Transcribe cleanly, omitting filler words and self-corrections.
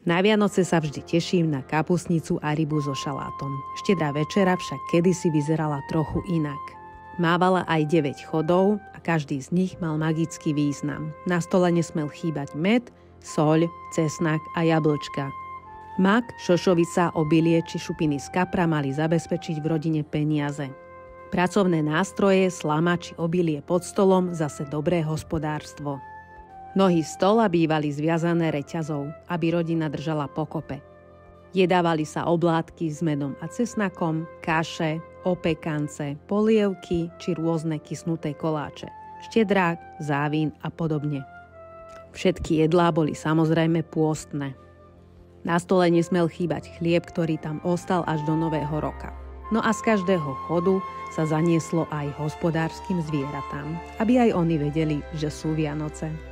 Na Vianoce sa vždy teším na kapustnicu a rybu so šalátom. Štedrá večera však kedysi vyzerala trochu inak. Mávala aj 9 chodov a každý z nich mal magický význam. Na stole nesmel chýbať med, soľ, cesnak a jablčka. Mak, šošovica, obilie či šupiny z kapra mali zabezpečiť v rodine peniaze. Pracovné nástroje, slama či obilie pod stolom zase dobré hospodárstvo. Nohy stola bývali zviazané reťazou, aby rodina držala pokope. Jedávali sa oblátky s medom a cesnakom, kaše, opekance, polievky či rôzne kysnuté koláče, štedrák, závín a podobne. Všetky jedlá boli samozrejme pôstne. Na stole nesmel chýbať chlieb, ktorý tam ostal až do Nového roka. No a z každého chodu sa zanieslo aj hospodárskym zvieratám, aby aj oni vedeli, že sú Vianoce.